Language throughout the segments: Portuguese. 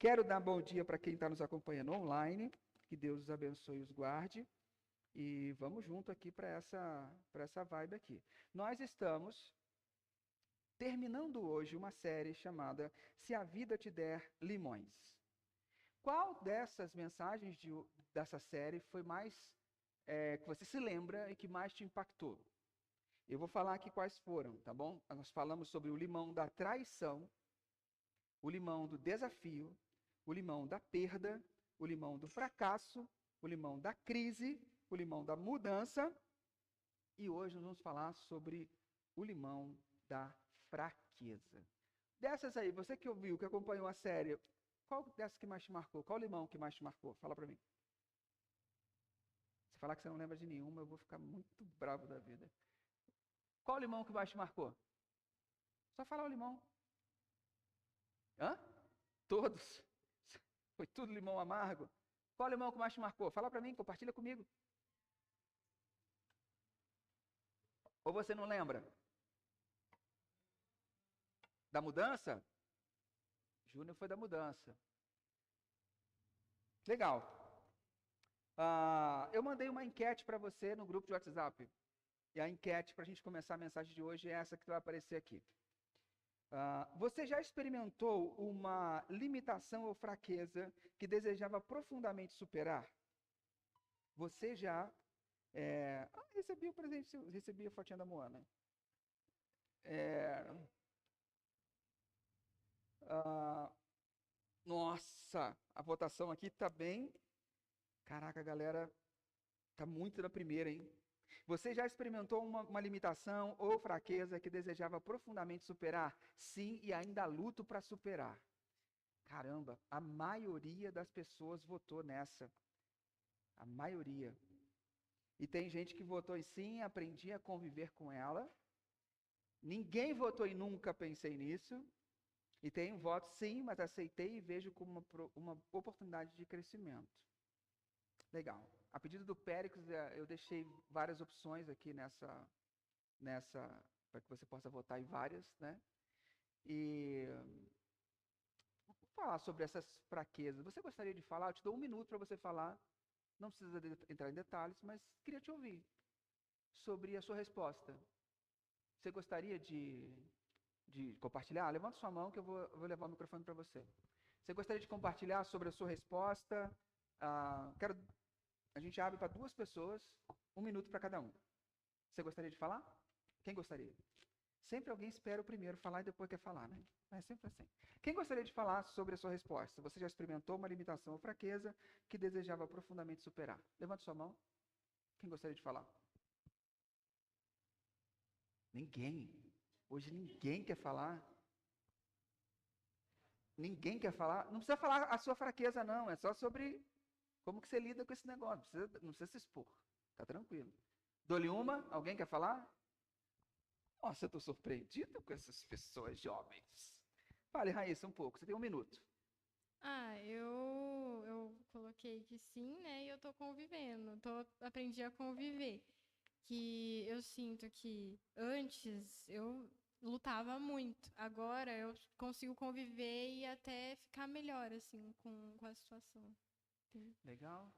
Quero dar bom dia para quem está nos acompanhando online. Que Deus os abençoe e os guarde. E vamos junto aqui para essa vibe aqui. Nós estamos terminando hoje uma série chamada Se a Vida Te Der Limões. Qual dessas mensagens dessa série foi mais que você se lembra e que mais te impactou? Eu vou falar aqui quais foram, tá bom? Nós falamos sobre o limão da traição, o limão do desafio, o limão da perda, o limão do fracasso, o limão da crise, o limão da mudança. E hoje nós vamos falar sobre o limão da fraqueza. Dessas aí, você que ouviu, que acompanhou a série, qual dessas que mais te marcou? Qual limão que mais te marcou? Fala pra mim. Se falar que você não lembra de nenhuma, eu vou ficar muito bravo da vida. Qual limão que mais te marcou? Só falar o limão. Hã? Todos. Foi tudo limão amargo. Qual limão que mais te marcou? Fala pra mim, compartilha comigo. Ou você não lembra? Da mudança? Júnior foi da mudança. Legal. Eu mandei uma enquete para você no grupo de WhatsApp. E a enquete para a gente começar a mensagem de hoje é essa que vai aparecer aqui. Você já experimentou uma limitação ou fraqueza que desejava profundamente superar? Você já... recebi o presente, recebi a fotinha da Moana. Nossa, a votação aqui tá bem... Caraca, a galera tá muito na primeira, hein? Você já experimentou uma limitação ou fraqueza que desejava profundamente superar? Sim, e ainda luto para superar. Caramba, a maioria das pessoas votou nessa. A maioria. E tem gente que votou em sim, aprendi a conviver com ela. Ninguém votou em nunca pensei nisso. E tem um voto sim, mas aceitei e vejo como uma oportunidade de crescimento. Legal. A pedido do Péricles, eu deixei várias opções aqui para que você possa votar em várias, né? E vou falar sobre essas fraquezas. Você gostaria de falar? Eu te dou 1 minuto para você falar. Não precisa entrar em detalhes, mas queria te ouvir sobre a sua resposta. Você gostaria de compartilhar? Levanta sua mão que eu vou levar o microfone para você. Você gostaria de compartilhar sobre a sua resposta? A gente abre para 2 pessoas, 1 minuto para cada um. Você gostaria de falar? Quem gostaria? Sempre alguém espera o primeiro falar e depois quer falar, né? É sempre assim. Quem gostaria de falar sobre a sua resposta? Você já experimentou uma limitação ou fraqueza que desejava profundamente superar? Levante sua mão. Quem gostaria de falar? Ninguém. Hoje ninguém quer falar. Ninguém quer falar. Não precisa falar a sua fraqueza, não. É só sobre como que você lida com esse negócio. Não precisa se expor. Tá tranquilo. Dou-lhe uma. Alguém quer falar? Nossa, eu estou surpreendido com essas pessoas jovens. Fale, Raíssa, um pouco. Você tem 1 minuto. Eu coloquei que sim, né? E eu tô convivendo. Aprendi a conviver. Que eu sinto que antes eu lutava muito. Agora eu consigo conviver e até ficar melhor, assim, com a situação. Legal.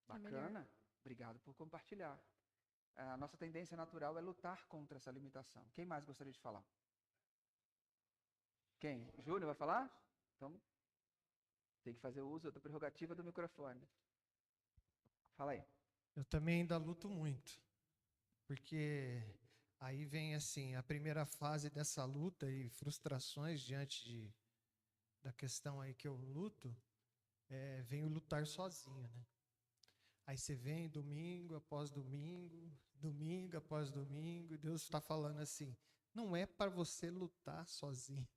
Tá melhor. Bacana. Obrigado por compartilhar. A nossa tendência natural é lutar contra essa limitação. Quem mais gostaria de falar? Quem? Júnior vai falar? Então, tem que fazer uso da prerrogativa do microfone. Fala aí. Eu também ainda luto muito, porque aí vem assim, a primeira fase dessa luta e frustrações da questão aí que eu luto, vem o lutar sozinho, né? Aí você vem domingo após domingo, domingo após domingo, e Deus está falando assim, não é para você lutar sozinho.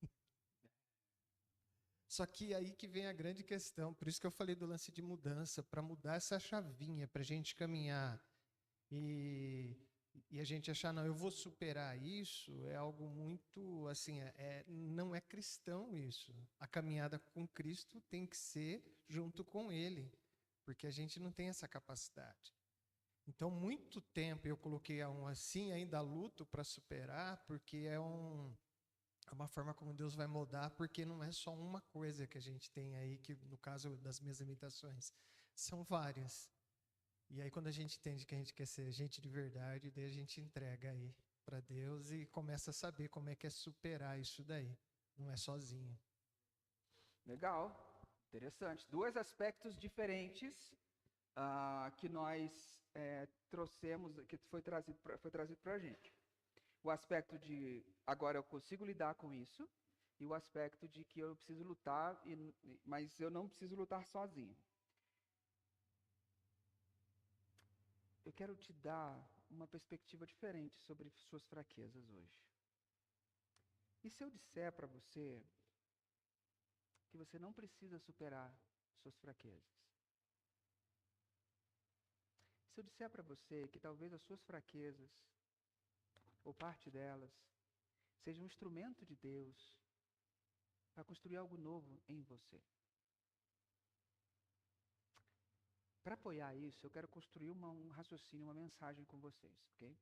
Só que aí que vem a grande questão, por isso que eu falei do lance de mudança, para mudar essa chavinha, para a gente caminhar e a gente achar, não, eu vou superar isso, é algo muito, assim, não é cristão isso. A caminhada com Cristo tem que ser junto com Ele, porque a gente não tem essa capacidade. Então, muito tempo eu coloquei assim, ainda luto para superar, porque É uma forma como Deus vai moldar, porque não é só uma coisa que a gente tem aí, que no caso das minhas limitações, são várias. E aí quando a gente entende que a gente quer ser gente de verdade, daí a gente entrega aí para Deus e começa a saber como é que é superar isso daí. Não é sozinho. Legal, interessante. Dois aspectos diferentes que nós trouxemos, que foi trazido para a gente. O aspecto de agora eu consigo lidar com isso, e o aspecto de que eu preciso lutar, mas eu não preciso lutar sozinho. Eu quero te dar uma perspectiva diferente sobre suas fraquezas hoje. E se eu disser para você que você não precisa superar suas fraquezas? Se eu disser para você que talvez as suas fraquezas, ou parte delas, seja um instrumento de Deus para construir algo novo em você. Para apoiar isso, eu quero construir um raciocínio, uma mensagem com vocês, ok?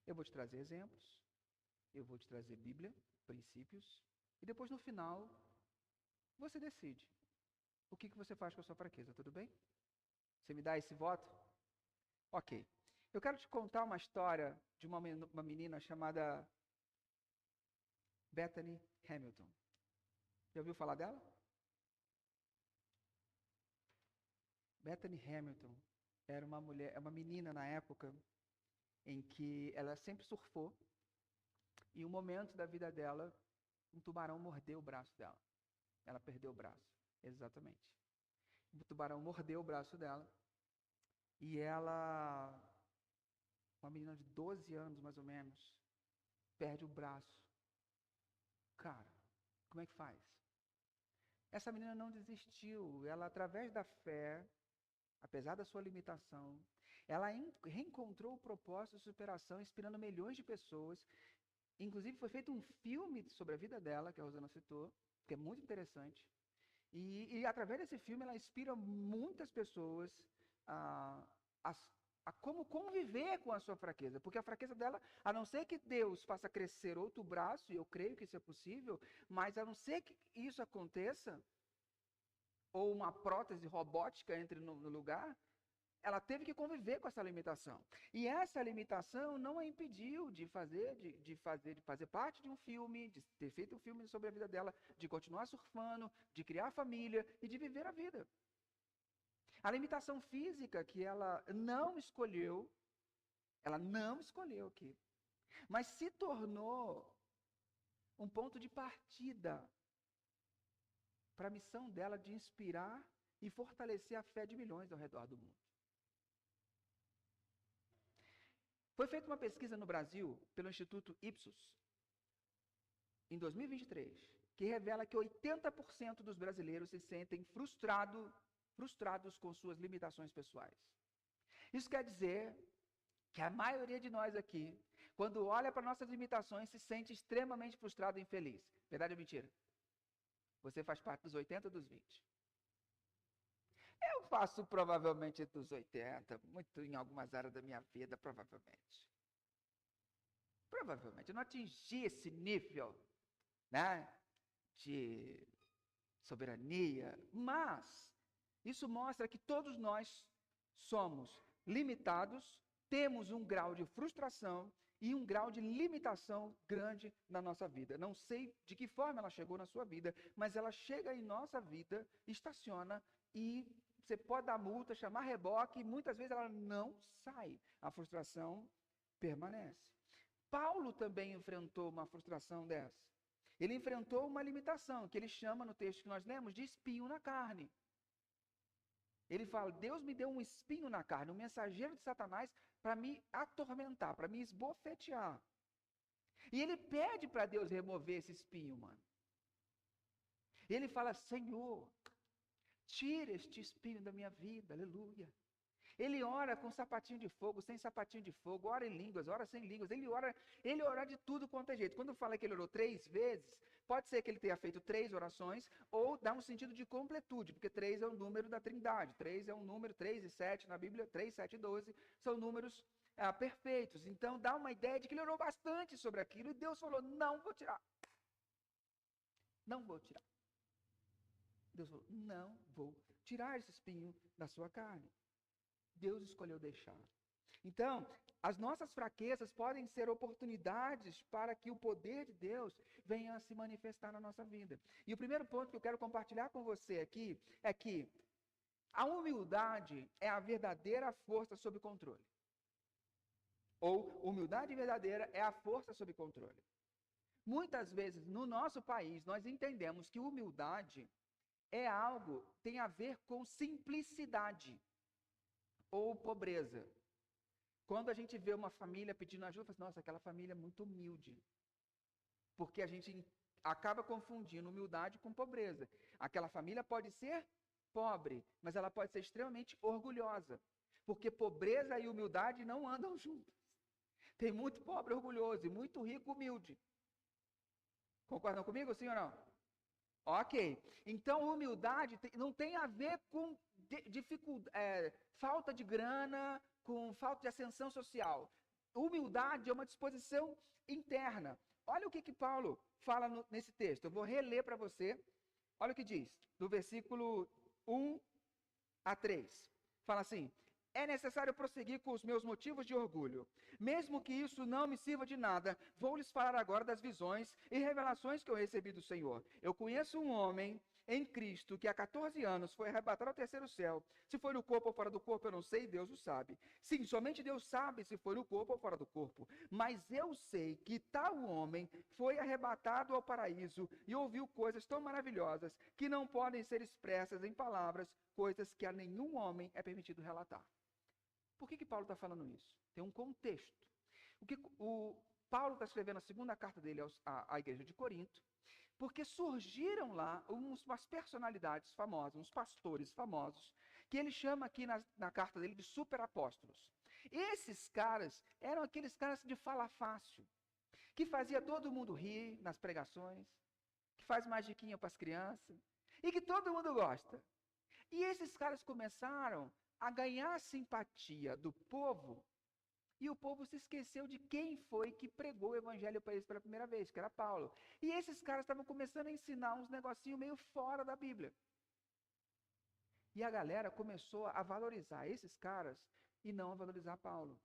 Eu vou te trazer exemplos, eu vou te trazer Bíblia, princípios, e depois no final, você decide o que você faz com a sua fraqueza, tudo bem? Você me dá esse voto? Ok. Eu quero te contar uma história de uma menina chamada Bethany Hamilton. Já ouviu falar dela? Bethany Hamilton era uma mulher, uma menina na época em que ela sempre surfou e um momento da vida dela, um tubarão mordeu o braço dela. Ela perdeu o braço, exatamente. O tubarão mordeu o braço dela e ela, uma menina de 12 anos mais ou menos, perde o braço. Cara, como é que faz? Essa menina não desistiu, ela através da fé, apesar da sua limitação, ela reencontrou o propósito de superação, inspirando milhões de pessoas. Inclusive foi feito um filme sobre a vida dela, que a Rosana citou, que é muito interessante. E através desse filme ela inspira muitas pessoas a como conviver com a sua fraqueza. Porque a fraqueza dela, a não ser que Deus faça crescer outro braço, e eu creio que isso é possível, mas a não ser que isso aconteça, ou uma prótese robótica entre no lugar, ela teve que conviver com essa limitação. E essa limitação não a impediu de fazer parte de um filme, de ter feito um filme sobre a vida dela, de continuar surfando, de criar família e de viver a vida. A limitação física que ela não escolheu aqui, mas se tornou um ponto de partida para a missão dela de inspirar e fortalecer a fé de milhões ao redor do mundo. Foi feita uma pesquisa no Brasil pelo Instituto Ipsos, em 2023, que revela que 80% dos brasileiros se sentem frustrados com suas limitações pessoais. Isso quer dizer que a maioria de nós aqui, quando olha para nossas limitações, se sente extremamente frustrado e infeliz. Verdade ou mentira? Você faz parte dos 80 ou dos 20? Eu faço provavelmente dos 80, muito em algumas áreas da minha vida, provavelmente. Provavelmente. Eu não atingi esse nível, né, de soberania, mas isso mostra que todos nós somos limitados, temos um grau de frustração e um grau de limitação grande na nossa vida. Não sei de que forma ela chegou na sua vida, mas ela chega em nossa vida, estaciona e você pode dar multa, chamar reboque, e muitas vezes ela não sai. A frustração permanece. Paulo também enfrentou uma frustração dessa. Ele enfrentou uma limitação, que ele chama no texto que nós lemos de espinho na carne. Ele fala, Deus me deu um espinho na carne, um mensageiro de Satanás para me atormentar, para me esbofetear. E ele pede para Deus remover esse espinho, mano. E ele fala, Senhor, tira este espinho da minha vida, aleluia. Ele ora com sapatinho de fogo, sem sapatinho de fogo, ora em línguas, ora sem línguas, ele ora de tudo quanto é jeito. Quando fala que ele orou 3 vezes, pode ser que ele tenha feito 3 orações, ou dá um sentido de completude, porque 3 é o número da Trindade, 3 é um número, 3 e 7 na Bíblia, 3, 7 e 12 são números perfeitos. Então dá uma ideia de que ele orou bastante sobre aquilo, e Deus falou, não vou tirar. Não vou tirar. Deus falou, não vou tirar esse espinho da sua carne. Deus escolheu deixar. Então, as nossas fraquezas podem ser oportunidades para que o poder de Deus venha a se manifestar na nossa vida. E o primeiro ponto que eu quero compartilhar com você aqui é que a humildade é a verdadeira força sob controle. Ou humildade verdadeira é a força sob controle. Muitas vezes, no nosso país, nós entendemos que humildade é algo, tem a ver com simplicidade ou pobreza. Quando a gente vê uma família pedindo ajuda, fala assim, nossa, aquela família é muito humilde. Porque a gente acaba confundindo humildade com pobreza. Aquela família pode ser pobre, mas ela pode ser extremamente orgulhosa. Porque pobreza e humildade não andam juntas. Tem muito pobre orgulhoso e muito rico humilde. Concordam comigo, sim ou não? Ok. Então, humildade não tem a ver com falta de grana, com falta de ascensão social. Humildade é uma disposição interna. Olha o que Paulo fala nesse texto. Eu vou reler para você. Olha o que diz, do versículo 1 a 3. Fala assim, é necessário prosseguir com os meus motivos de orgulho. Mesmo que isso não me sirva de nada, vou lhes falar agora das visões e revelações que eu recebi do Senhor. Eu conheço um homem em Cristo que há 14 anos foi arrebatado ao terceiro céu. Se foi no corpo ou fora do corpo, eu não sei, Deus o sabe. Sim, somente Deus sabe se foi no corpo ou fora do corpo. Mas eu sei que tal homem foi arrebatado ao paraíso e ouviu coisas tão maravilhosas que não podem ser expressas em palavras, coisas que a nenhum homem é permitido relatar. Por que Paulo está falando isso? Tem um contexto. O Paulo está escrevendo a segunda carta dele à igreja de Corinto, porque surgiram lá umas personalidades famosas, uns pastores famosos, que ele chama aqui na carta dele de superapóstolos. Esses caras eram aqueles caras de fala fácil, que fazia todo mundo rir nas pregações, que faz magiquinha para as crianças, e que todo mundo gosta. E esses caras começaram a ganhar a simpatia do povo, e o povo se esqueceu de quem foi que pregou o evangelho para eles pela primeira vez, que era Paulo. E esses caras estavam começando a ensinar uns negocinhos meio fora da Bíblia. E a galera começou a valorizar esses caras e não a valorizar Paulo.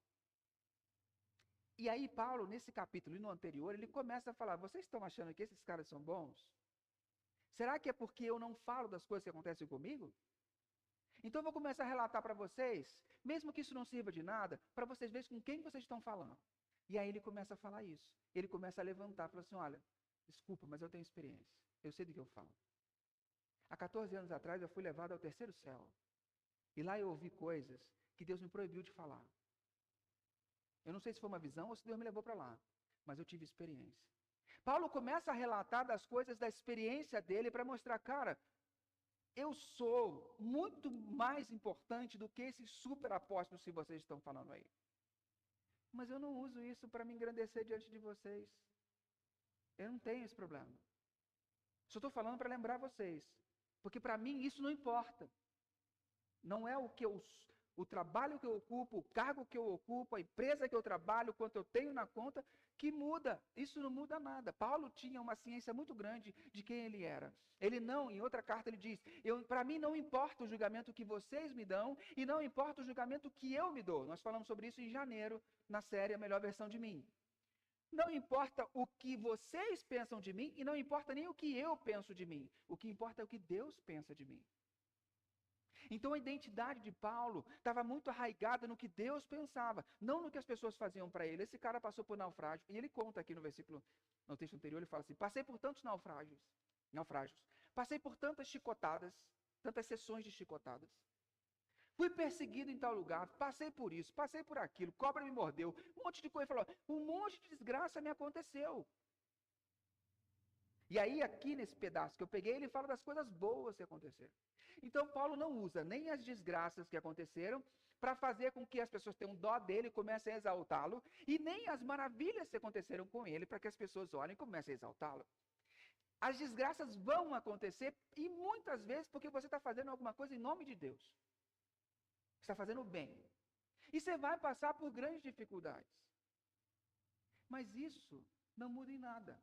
E aí Paulo, nesse capítulo e no anterior, ele começa a falar, vocês estão achando que esses caras são bons? Será que é porque eu não falo das coisas que acontecem comigo? Então eu vou começar a relatar para vocês, mesmo que isso não sirva de nada, para vocês verem com quem vocês estão falando. E aí ele começa a falar isso. Ele começa a levantar, fala assim, olha, desculpa, mas eu tenho experiência. Eu sei do que eu falo. Há 14 anos atrás eu fui levado ao terceiro céu. E lá eu ouvi coisas que Deus me proibiu de falar. Eu não sei se foi uma visão ou se Deus me levou para lá, mas eu tive experiência. Paulo começa a relatar das coisas da experiência dele para mostrar, cara, eu sou muito mais importante do que esses super apóstolos que vocês estão falando aí. Mas eu não uso isso para me engrandecer diante de vocês. Eu não tenho esse problema. Só estou falando para lembrar vocês. Porque para mim isso não importa. Não é o trabalho que eu ocupo, o cargo que eu ocupo, a empresa que eu trabalho, quanto eu tenho na conta, que muda. Isso não muda nada. Paulo tinha uma ciência muito grande de quem ele era. Ele não, em outra carta ele diz, para mim não importa o julgamento que vocês me dão e não importa o julgamento que eu me dou. Nós falamos sobre isso em janeiro, na série A Melhor Versão de Mim. Não importa o que vocês pensam de mim e não importa nem o que eu penso de mim. O que importa é o que Deus pensa de mim. Então a identidade de Paulo estava muito arraigada no que Deus pensava, não no que as pessoas faziam para ele. Esse cara passou por naufrágio, e ele conta aqui no texto anterior, ele fala assim, passei por tantos naufrágios, passei por tantas chicotadas, tantas sessões de chicotadas. Fui perseguido em tal lugar, passei por isso, passei por aquilo, cobra me mordeu, um monte de coisa, falou, um monte de desgraça me aconteceu. E aí, aqui nesse pedaço que eu peguei, ele fala das coisas boas que aconteceram. Então, Paulo não usa nem as desgraças que aconteceram para fazer com que as pessoas tenham dó dele e comecem a exaltá-lo, e nem as maravilhas que aconteceram com ele para que as pessoas olhem e comecem a exaltá-lo. As desgraças vão acontecer, e muitas vezes porque você está fazendo alguma coisa em nome de Deus. Você está fazendo bem. E você vai passar por grandes dificuldades. Mas isso não muda em nada.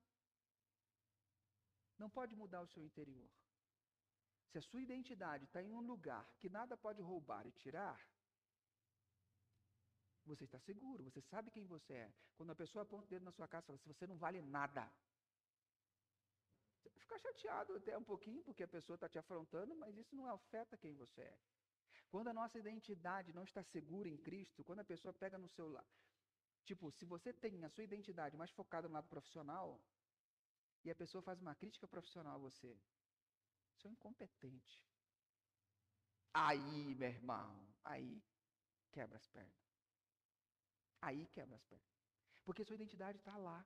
não pode mudar o seu interior. Se a sua identidade está em um lugar que nada pode roubar e tirar, você está seguro, você sabe quem você é. Quando a pessoa aponta o dedo na sua cara e fala assim, você não vale nada. Você fica chateado até um pouquinho, porque a pessoa está te afrontando, mas isso não afeta quem você é. Quando a nossa identidade não está segura em Cristo, quando a pessoa pega no seu lado, tipo, se você tem a sua identidade mais focada no lado profissional, e a pessoa faz uma crítica profissional a você, você é um incompetente. Aí, meu irmão, aí quebra as pernas. Aí quebra as pernas. Porque sua identidade está lá.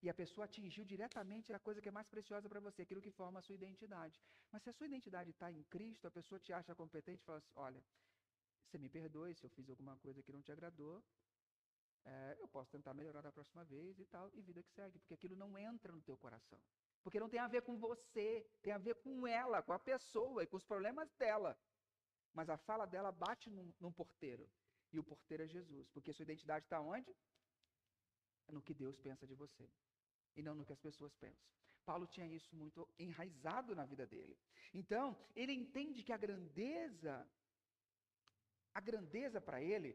E a pessoa atingiu diretamente a coisa que é mais preciosa para você, aquilo que forma a sua identidade. Mas se a sua identidade está em Cristo, a pessoa te acha competente e fala assim, olha, você me perdoe se eu fiz alguma coisa que não te agradou, eu posso tentar melhorar da próxima vez e tal, e vida que segue, porque aquilo não entra no teu coração. Porque não tem a ver com você, tem a ver com ela, com a pessoa e com os problemas dela. Mas a fala dela bate num porteiro, e o porteiro é Jesus, porque sua identidade está onde? No que Deus pensa de você, e não no que as pessoas pensam. Paulo tinha isso muito enraizado na vida dele. Então, ele entende que a grandeza para ele,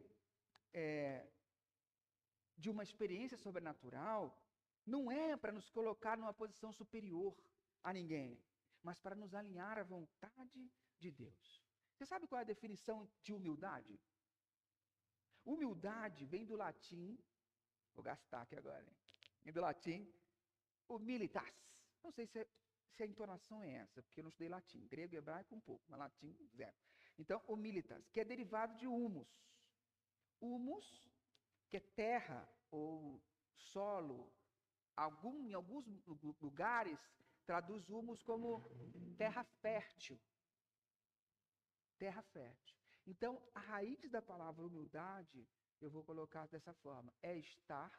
de uma experiência sobrenatural, não é para nos colocar numa posição superior a ninguém, mas para nos alinhar à vontade de Deus. Você sabe qual é a definição de humildade? Humildade vem do latim, vou gastar aqui agora, hein? Vem do latim, humilitas. Não sei se a entonação é essa, porque eu não estudei latim. Grego e hebraico um pouco, mas latim zero. Então, humilitas, que é derivado de humus. Humus, que é terra ou solo. Em alguns lugares, traduz humus como terra fértil. Terra fértil. Então, a raiz da palavra humildade, eu vou colocar dessa forma, é estar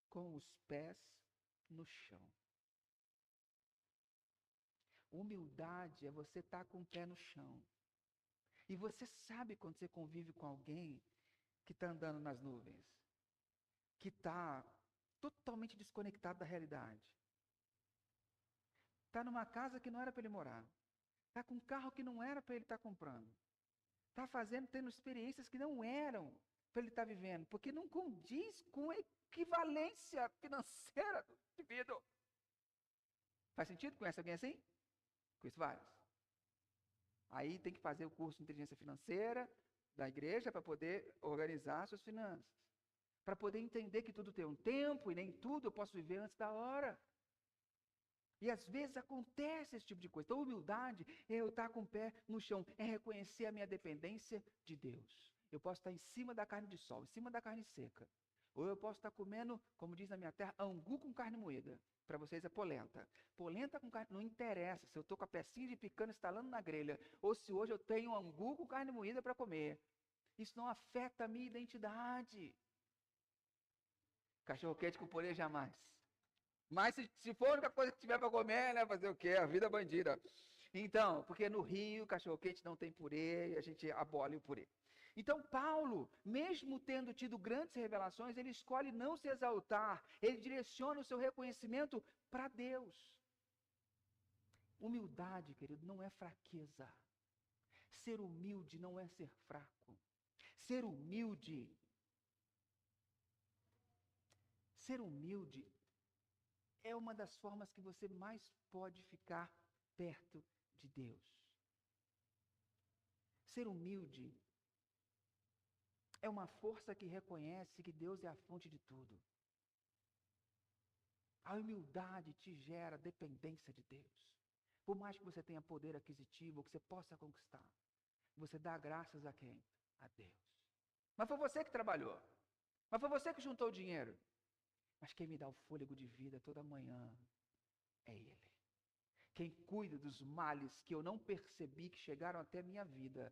com os pés no chão. Humildade é você estar com o pé no chão. E você sabe quando você convive com alguém que está andando nas nuvens, que está totalmente desconectado da realidade. Está numa casa que não era para ele morar. Está com um carro que não era para ele estar comprando. Está tendo experiências que não eram para ele estar vivendo, porque não condiz com a equivalência financeira do indivíduo. Faz sentido? Conhece alguém assim? Conheço vários. Aí tem que fazer o curso de inteligência financeira da igreja para poder organizar suas finanças. Para poder entender que tudo tem um tempo e nem tudo eu posso viver antes da hora. E às vezes acontece esse tipo de coisa. Então, humildade é eu estar com o pé no chão, é reconhecer a minha dependência de Deus. Eu posso estar em cima da carne de sol, em cima da carne seca. Ou eu posso estar comendo, como diz na minha terra, angu com carne moída. Para vocês é polenta. Polenta com carne, não interessa se eu estou com a pecinha de picanha estalando na grelha, ou se hoje eu tenho angu com carne moída para comer. Isso não afeta a minha identidade. Cachorro-quente com purê jamais. Mas se for a única coisa que tiver para comer, né? Fazer o quê? A vida bandida. Então, porque no Rio, cachorro-quente não tem purê, e a gente abole o purê. Então, Paulo, mesmo tendo tido grandes revelações, ele escolhe não se exaltar, ele direciona o seu reconhecimento para Deus. Humildade, querido, não é fraqueza. Ser humilde não é ser fraco. Ser humilde é uma das formas que você mais pode ficar perto de Deus. Ser humilde é uma força que reconhece que Deus é a fonte de tudo. A humildade te gera dependência de Deus. Por mais que você tenha poder aquisitivo, ou que você possa conquistar, você dá graças a quem? A Deus. Mas foi você que trabalhou. Mas foi você que juntou o dinheiro. Mas quem me dá o fôlego de vida toda manhã é Ele. Quem cuida dos males que eu não percebi que chegaram até a minha vida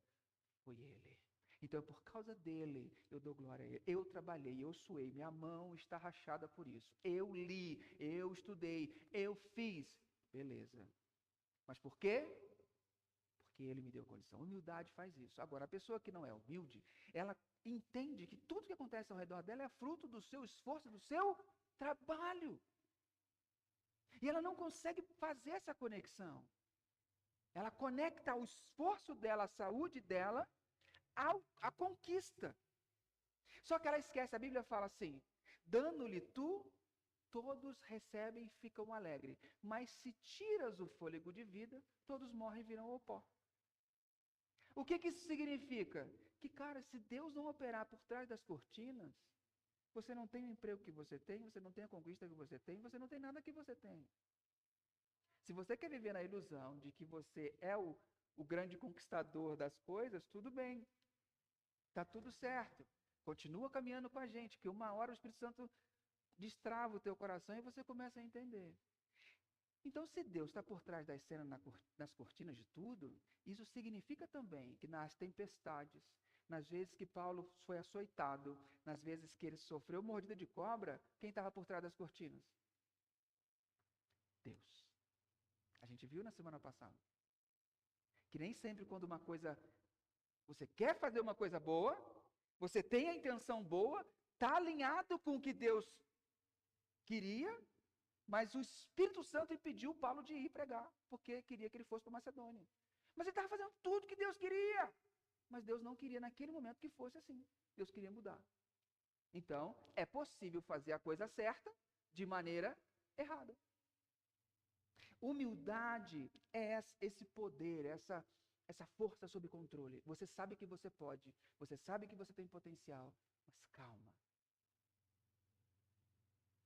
foi Ele. Então, por causa dele, eu dou glória a Ele. Eu trabalhei, eu suei, minha mão está rachada por isso. Eu li, eu estudei, eu fiz. Beleza. Mas por quê? Porque Ele me deu condição. Humildade faz isso. Agora, a pessoa que não é humilde, ela entende que tudo que acontece ao redor dela é fruto do seu esforço, do seu trabalho. E ela não consegue fazer essa conexão. Ela conecta o esforço dela, a saúde dela, à conquista. Só que ela esquece, a Bíblia fala assim, dando-lhe tu, todos recebem e ficam alegres. Mas se tiras o fôlego de vida, todos morrem e viram ao pó. O que isso significa? Que, cara, se Deus não operar por trás das cortinas, você não tem o emprego que você tem, você não tem a conquista que você tem, você não tem nada que você tem. Se você quer viver na ilusão de que você é o grande conquistador das coisas, tudo bem. Está tudo certo. Continua caminhando com a gente, que uma hora o Espírito Santo destrava o teu coração e você começa a entender. Então, se Deus está por trás das cenas, nas cortinas de tudo, isso significa também que nas tempestades, nas vezes que Paulo foi açoitado, nas vezes que ele sofreu mordida de cobra, quem estava por trás das cortinas? Deus. A gente viu na semana passada. Que nem sempre quando uma coisa, você quer fazer uma coisa boa, você tem a intenção boa, está alinhado com o que Deus queria, mas o Espírito Santo impediu Paulo de ir pregar, porque queria que ele fosse para Macedônia. Mas ele estava fazendo tudo que Deus queria. Mas Deus não queria naquele momento que fosse assim. Deus queria mudar. Então, é possível fazer a coisa certa de maneira errada. Humildade é esse poder, essa força sob controle. Você sabe que você pode, você sabe que você tem potencial, mas calma.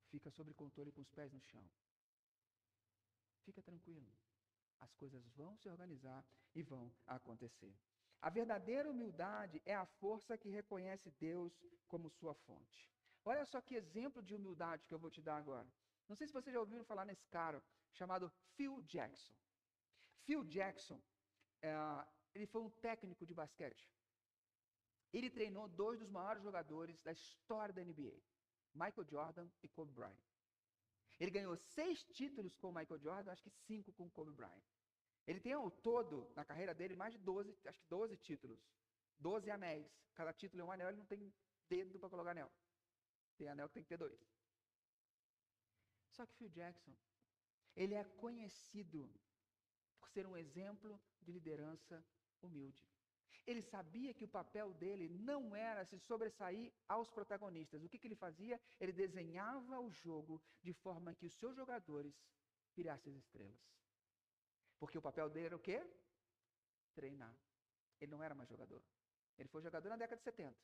Fica sob controle com os pés no chão. Fica tranquilo. As coisas vão se organizar e vão acontecer. A verdadeira humildade é a força que reconhece Deus como sua fonte. Olha só que exemplo de humildade que eu vou te dar agora. Não sei se vocês já ouviram falar nesse cara chamado Phil Jackson. Phil Jackson, ele foi um técnico de basquete. Ele treinou dois dos maiores jogadores da história da NBA, Michael Jordan e Kobe Bryant. Ele ganhou 6 títulos com o Michael Jordan, acho que 5 com o Kobe Bryant. Ele tem ao todo, na carreira dele, mais de 12 títulos. 12 anéis. Cada título é um anel, ele não tem dedo para colocar anel. Tem anel que tem que ter 2. Só que Phil Jackson, ele é conhecido por ser um exemplo de liderança humilde. Ele sabia que o papel dele não era se sobressair aos protagonistas. O que ele fazia? Ele desenhava o jogo de forma que os seus jogadores virassem as estrelas. Porque o papel dele era o quê? Treinar. Ele não era mais jogador. Ele foi jogador na década de 70.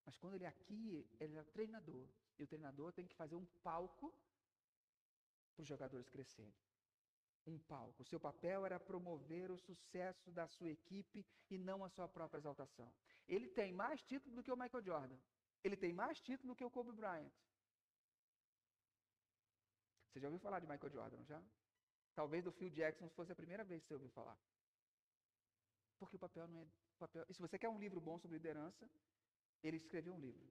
Mas quando ele aqui, ele era treinador. E o treinador tem que fazer um palco para os jogadores crescerem. Um palco. O seu papel era promover o sucesso da sua equipe e não a sua própria exaltação. Ele tem mais título do que o Michael Jordan. Ele tem mais título do que o Kobe Bryant. Você já ouviu falar de Michael Jordan, já? Talvez do Phil Jackson fosse a primeira vez que você ouviu falar. Porque o papel não é... E se você quer um livro bom sobre liderança, ele escreveu um livro.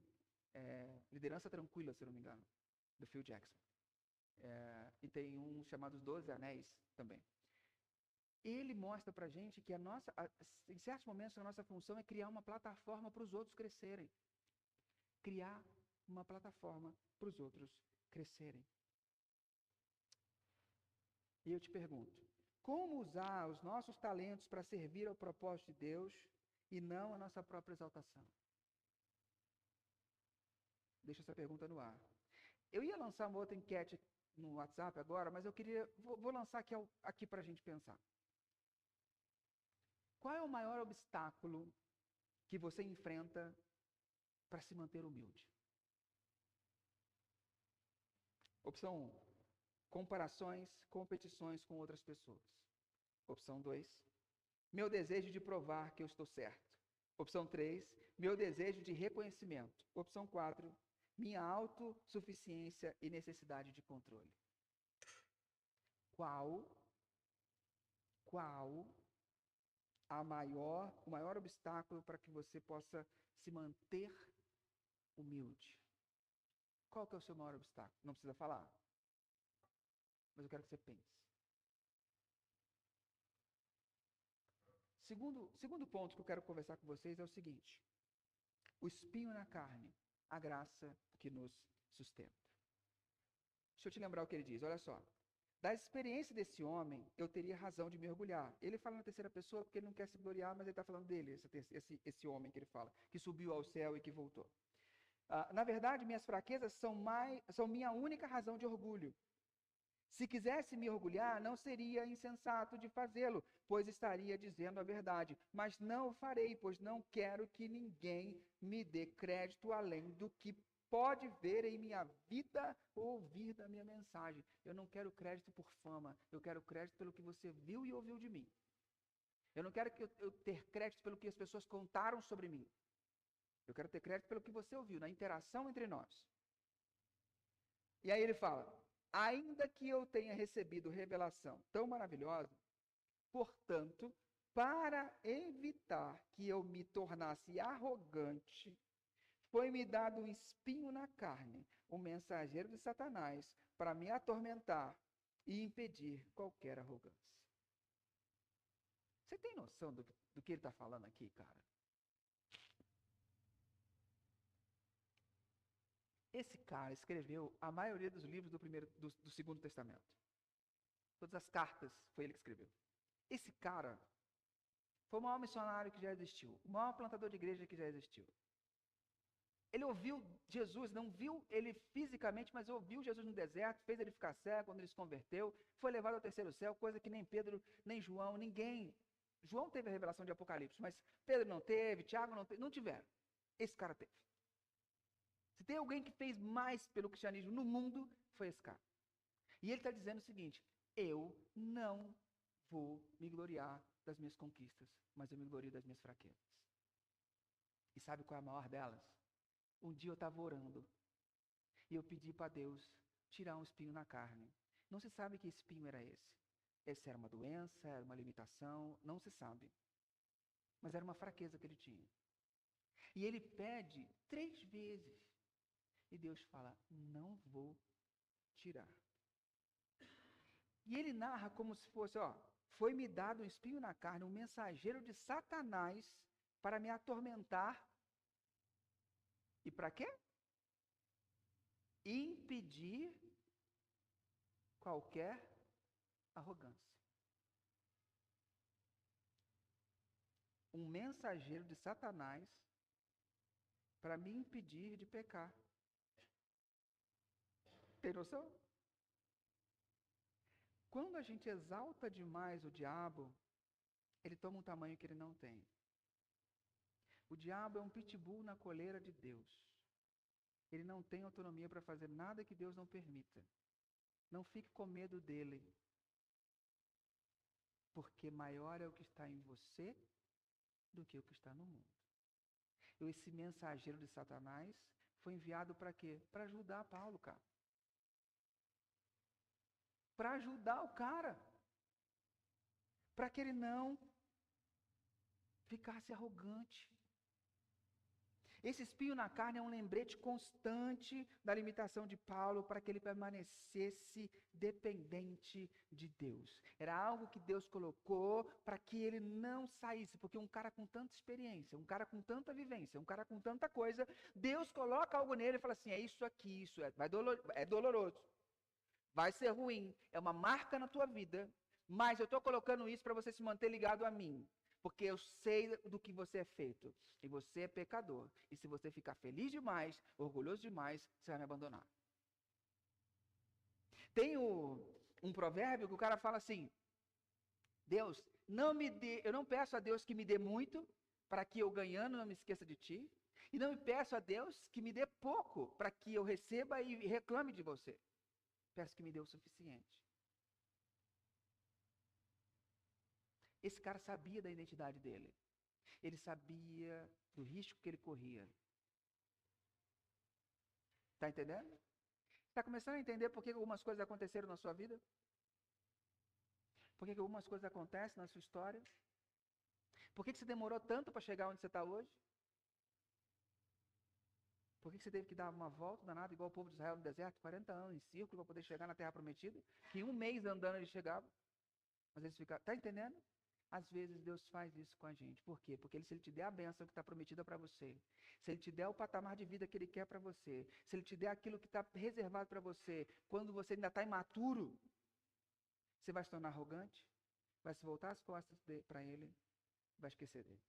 Liderança Tranquila, se eu não me engano, do Phil Jackson. E tem um chamado Os 12 Anéis também. Ele mostra pra gente que em certos momentos a nossa função é criar uma plataforma para os outros crescerem. Criar uma plataforma para os outros crescerem. E eu te pergunto, como usar os nossos talentos para servir ao propósito de Deus e não a nossa própria exaltação? Deixa essa pergunta no ar. Eu ia lançar uma outra enquete no WhatsApp agora, mas eu vou lançar aqui para a gente pensar. Qual é o maior obstáculo que você enfrenta para se manter humilde? Opção 1, comparações, competições com outras pessoas. Opção 2, meu desejo de provar que eu estou certo. Opção 3, meu desejo de reconhecimento. Opção 4, minha autossuficiência e necessidade de controle. Qual o maior obstáculo para que você possa se manter humilde? Qual que é o seu maior obstáculo? Não precisa falar. Mas eu quero que você pense. Segundo ponto que eu quero conversar com vocês é o seguinte. O espinho na carne, a graça que nos sustenta. Deixa eu te lembrar o que ele diz, olha só. Da experiência desse homem, eu teria razão de mergulhar. Ele fala na terceira pessoa porque ele não quer se gloriar, mas ele está falando dele, esse homem que ele fala, que subiu ao céu e que voltou. Na verdade, minhas fraquezas são minha única razão de orgulho. Se quisesse me orgulhar, não seria insensato de fazê-lo, pois estaria dizendo a verdade. Mas não o farei, pois não quero que ninguém me dê crédito além do que pode ver em minha vida ou ouvir da minha mensagem. Eu não quero crédito por fama, eu quero crédito pelo que você viu e ouviu de mim. Eu não quero eu ter crédito pelo que as pessoas contaram sobre mim. Eu quero ter crédito pelo que você ouviu, na interação entre nós. E aí ele fala, ainda que eu tenha recebido revelação tão maravilhosa, portanto, para evitar que eu me tornasse arrogante, foi-me dado um espinho na carne, um mensageiro de Satanás, para me atormentar e impedir qualquer arrogância. Você tem noção do que ele está falando aqui, cara? Esse cara escreveu a maioria dos livros do Segundo Testamento. Todas as cartas foi ele que escreveu. Esse cara foi o maior missionário que já existiu, o maior plantador de igreja que já existiu. Ele ouviu Jesus, não viu ele fisicamente, mas ouviu Jesus no deserto, fez ele ficar cego quando ele se converteu, foi levado ao terceiro céu, coisa que nem Pedro, nem João, ninguém. João teve a revelação de Apocalipse, mas Pedro não teve, Tiago não teve, não tiveram. Esse cara teve. Se tem alguém que fez mais pelo cristianismo no mundo, foi esse cara. E ele está dizendo o seguinte, eu não vou me gloriar das minhas conquistas, mas eu me glorio das minhas fraquezas. E sabe qual é a maior delas? Um dia eu estava orando e eu pedi para Deus tirar um espinho na carne. Não se sabe que espinho era esse. Esse era uma doença, era uma limitação, não se sabe. Mas era uma fraqueza que ele tinha. E ele pede 3 vezes. E Deus fala, não vou tirar. E ele narra como se fosse, foi-me dado um espinho na carne, um mensageiro de Satanás para me atormentar. E para quê? Impedir qualquer arrogância. Um mensageiro de Satanás para me impedir de pecar. Tem noção? Quando a gente exalta demais o diabo, ele toma um tamanho que ele não tem. O diabo é um pitbull na coleira de Deus. Ele não tem autonomia para fazer nada que Deus não permita. Não fique com medo dele. Porque maior é o que está em você do que o que está no mundo. Esse mensageiro de Satanás foi enviado para quê? Para ajudar Paulo, cara. Para ajudar o cara. Para que ele não ficasse arrogante. Esse espinho na carne é um lembrete constante da limitação de Paulo para que ele permanecesse dependente de Deus. Era algo que Deus colocou para que ele não saísse, porque um cara com tanta experiência, um cara com tanta vivência, um cara com tanta coisa, Deus coloca algo nele e fala assim, é isso aqui, é doloroso, vai ser ruim, é uma marca na tua vida, mas eu estou colocando isso para você se manter ligado a mim. Porque eu sei do que você é feito. E você é pecador. E se você ficar feliz demais, orgulhoso demais, você vai me abandonar. Tem um provérbio que o cara fala assim, Deus, eu não peço a Deus que me dê muito, para que eu ganhando não me esqueça de ti. E não me peço a Deus que me dê pouco, para que eu receba e reclame de você. Peço que me dê o suficiente. Esse cara sabia da identidade dele. Ele sabia do risco que ele corria. Está entendendo? Está começando a entender por que algumas coisas aconteceram na sua vida? Por que algumas coisas acontecem na sua história? Por que você demorou tanto para chegar onde você está hoje? Por que você teve que dar uma volta danada, igual o povo de Israel no deserto, 40 anos em círculo, para poder chegar na Terra Prometida? Que em um mês andando ele chegava. Mas eles ficaram. Está entendendo? Às vezes Deus faz isso com a gente. Por quê? Porque se Ele te der a bênção que está prometida para você, se Ele te der o patamar de vida que Ele quer para você, se Ele te der aquilo que está reservado para você, quando você ainda está imaturo, você vai se tornar arrogante, vai se voltar as costas para Ele, vai esquecer dele.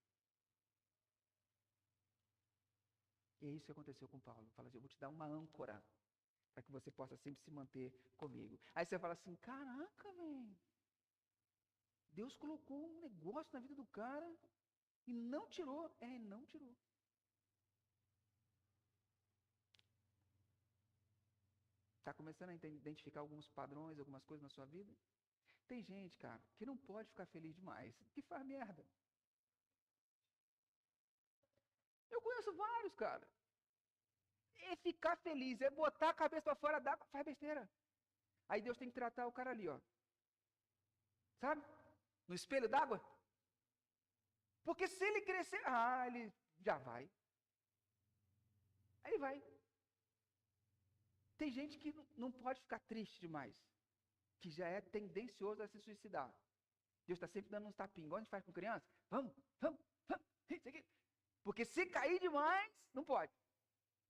E é isso que aconteceu com Paulo. Fala assim, eu vou te dar uma âncora para que você possa sempre se manter comigo. Aí você fala assim, caraca, velho. Deus colocou um negócio na vida do cara e não tirou. Não tirou. Está começando a identificar alguns padrões, algumas coisas na sua vida? Tem gente, cara, que não pode ficar feliz demais, que faz merda. Eu conheço vários, cara. É ficar feliz, é botar a cabeça para fora d'água, faz besteira. Aí Deus tem que tratar o cara ali, ó. Sabe? No espelho d'água. Porque se ele crescer, ele já vai. Aí vai. Tem gente que não pode ficar triste demais, que já é tendencioso a se suicidar. Deus está sempre dando uns tapinhos, igual a gente faz com criança. Vamos, isso aqui. Porque se cair demais, não pode.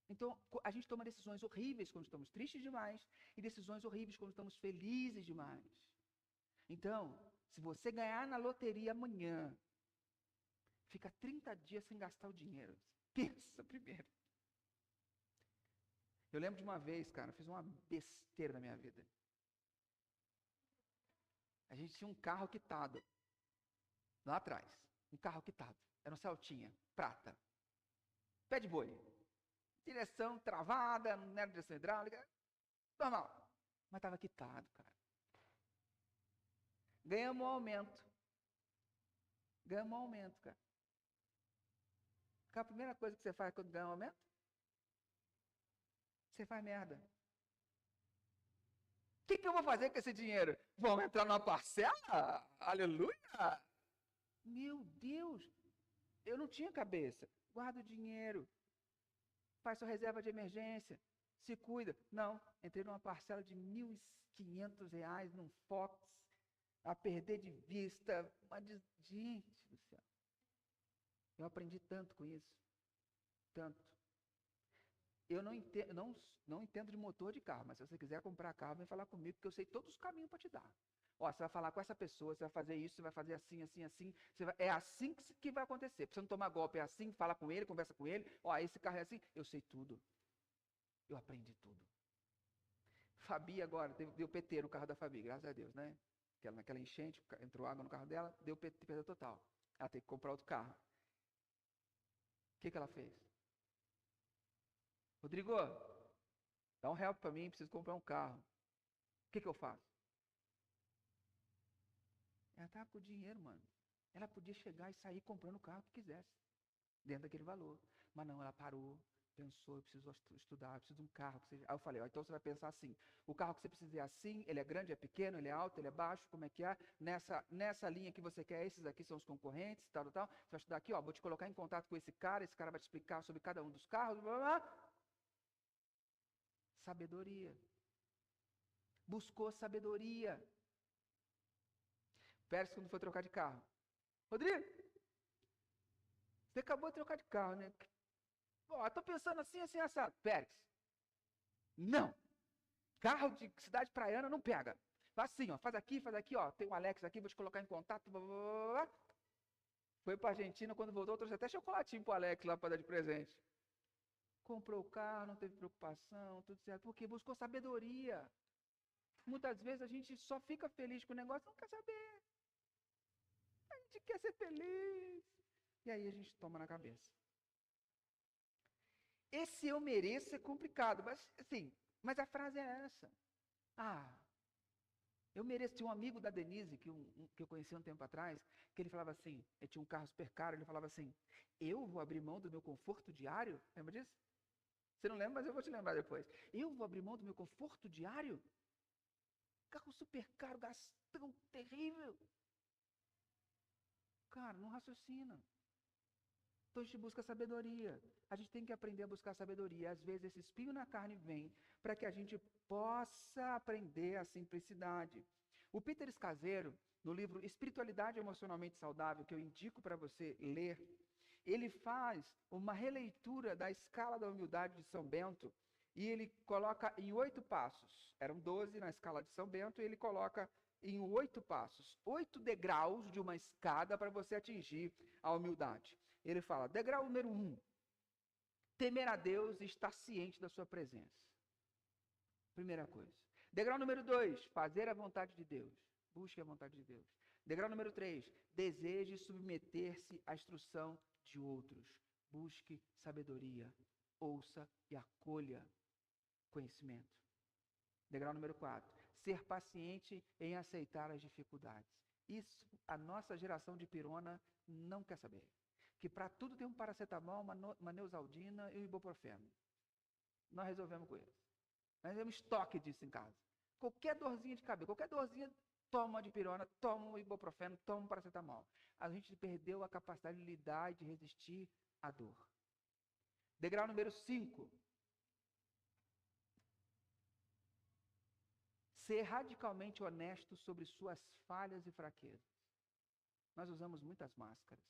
Então, a gente toma decisões horríveis quando estamos tristes demais e decisões horríveis quando estamos felizes demais. Então, se você ganhar na loteria amanhã, fica 30 dias sem gastar o dinheiro. Pensa primeiro. Eu lembro de uma vez, cara, eu fiz uma besteira na minha vida. A gente tinha um carro quitado, lá atrás. Um carro quitado. Era um Celtinha, prata. Pé de boi. Direção travada, não era direção hidráulica. Normal. Mas estava quitado, cara. Ganhamos um aumento. cara. Qual a primeira coisa que você faz quando ganha um aumento? Você faz merda. O que eu vou fazer com esse dinheiro? Vamos entrar numa parcela? Aleluia! Meu Deus! Eu não tinha cabeça. Guarda o dinheiro. Faz sua reserva de emergência. Se cuida. Não, entrei numa parcela de R$ 1.500 num Fox, a perder de vista. Gente do céu. Eu aprendi tanto com isso. Tanto. Eu não entendo de motor de carro, mas se você quiser comprar carro, vem falar comigo, porque eu sei todos os caminhos para te dar. Ó, você vai falar com essa pessoa, você vai fazer isso, você vai fazer assim, assim, assim. É assim que vai acontecer. Pra você não tomar golpe, é assim, fala com ele, conversa com ele. Ó, esse carro é assim. Eu sei tudo. Eu aprendi tudo. Fabi agora, deu PT no carro da Fabi, graças a Deus, né? Naquela enchente, entrou água no carro dela, deu PT, perda total. Ela tem que comprar outro carro. O que ela fez? Rodrigo, dá um help para mim, preciso comprar um carro. O que eu faço? Ela estava com dinheiro, mano. Ela podia chegar e sair comprando o carro que quisesse, dentro daquele valor. Mas não, ela parou, pensou, eu preciso estudar, eu preciso de um carro. Que seja... Aí eu falei, então você vai pensar assim, o carro que você precisa é assim, ele é grande, é pequeno, ele é alto, ele é baixo, como é que é? Nessa linha que você quer, esses aqui são os concorrentes, tal. Você vai estudar aqui, ó, vou te colocar em contato com esse cara vai te explicar sobre cada um dos carros, blá, blá, blá. Sabedoria. Buscou sabedoria. Pérez, quando foi trocar de carro. Rodrigo, você acabou de trocar de carro, né? Ó, tô pensando assim, assim, assado. Pérez, não. Carro de cidade praiana não pega. Faz assim, ó, faz aqui, ó. Tem o Alex aqui, vou te colocar em contato. Blá, blá, blá. Foi pra Argentina, quando voltou, trouxe até chocolatinho pro Alex lá para dar de presente. Comprou o carro, não teve preocupação, tudo certo. Porque buscou sabedoria. Muitas vezes a gente só fica feliz com o negócio, não quer saber. A gente quer ser feliz. E aí a gente toma na cabeça. Esse eu mereço é complicado, mas assim, mas a frase é essa. Eu mereço. Tinha um amigo da Denise, que eu conheci um tempo atrás, que ele falava assim, ele tinha um carro super caro, ele falava assim, eu vou abrir mão do meu conforto diário? Lembra disso? Você não lembra, mas eu vou te lembrar depois. Eu vou abrir mão do meu conforto diário? Carro super caro, gastão terrível. Cara, não raciocina. Então a gente busca sabedoria. A gente tem que aprender a buscar sabedoria. Às vezes esse espinho na carne vem para que a gente possa aprender a simplicidade. O Peter Scazzero, no livro Espiritualidade Emocionalmente Saudável, que eu indico para você ler, ele faz uma releitura da escala da humildade de São Bento e ele coloca em 8 passos. Eram 12 na escala de São Bento e ele coloca em 8 passos, 8 degraus de uma escada para você atingir a humildade. Ele fala, degrau número 1, temer a Deus e estar ciente da sua presença. Primeira coisa. Degrau número 2, fazer a vontade de Deus. Busque a vontade de Deus. Degrau número 3, deseje submeter-se à instrução de outros. Busque sabedoria. Ouça e acolha conhecimento. Degrau número 4, ser paciente em aceitar as dificuldades. Isso a nossa geração de pirona não quer saber. Que para tudo tem um paracetamol, uma neosaldina e um ibuprofeno. Nós resolvemos com isso. Nós temos estoque disso em casa. Qualquer dorzinha de cabelo, qualquer dorzinha, toma de pirona, toma um ibuprofeno, toma um paracetamol. A gente perdeu a capacidade de lidar e de resistir à dor. Degrau número 5. Ser radicalmente honesto sobre suas falhas e fraquezas. Nós usamos muitas máscaras.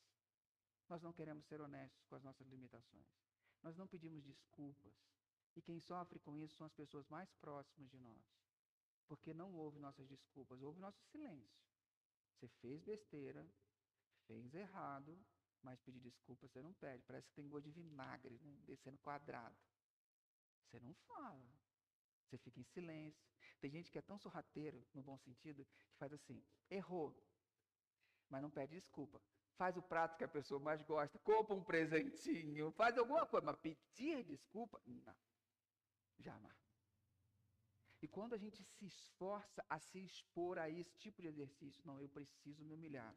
Nós não queremos ser honestos com as nossas limitações. Nós não pedimos desculpas. E quem sofre com isso são as pessoas mais próximas de nós. Porque não ouve nossas desculpas, ouve nosso silêncio. Você fez besteira, fez errado, mas pedir desculpa você não pede. Parece que tem gosto de vinagre, né? Descendo quadrado. Você não fala. Você fica em silêncio. Tem gente que é tão sorrateiro, no bom sentido, que faz assim, errou, mas não pede desculpa. Faz o prato que a pessoa mais gosta, compra um presentinho, faz alguma coisa, mas pedir desculpa, não. Jamais. E quando a gente se esforça a se expor a esse tipo de exercício, não, eu preciso me humilhar.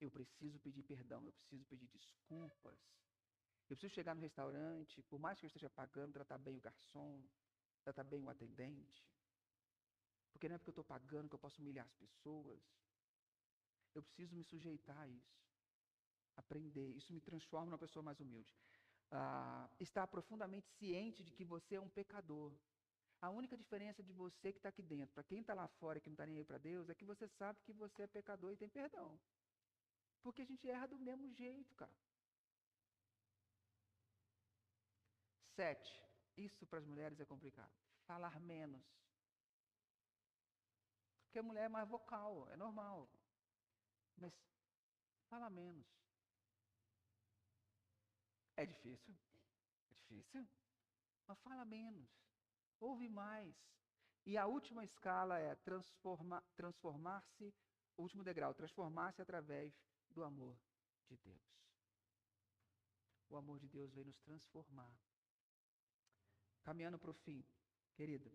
Eu preciso pedir perdão, eu preciso pedir desculpas. Eu preciso chegar no restaurante, por mais que eu esteja pagando, tratar bem o garçom, tratar bem o atendente. Porque não é porque eu estou pagando que eu posso humilhar as pessoas. Eu preciso me sujeitar a isso. Aprender. Isso me transforma numa pessoa mais humilde. Estar profundamente ciente de que você é um pecador. A única diferença de você que está aqui dentro, para quem está lá fora e que não está nem aí para Deus, é que você sabe que você é pecador e tem perdão. Porque a gente erra do mesmo jeito, cara. 7. Isso para as mulheres é complicado. Falar menos. Porque a mulher é mais vocal, é normal. Mas fala menos. É difícil? É difícil? Mas fala menos. Ouve mais. E a última escala é transformar-se, o último degrau, transformar-se através do amor de Deus. O amor de Deus vem nos transformar. Caminhando para o fim, querido.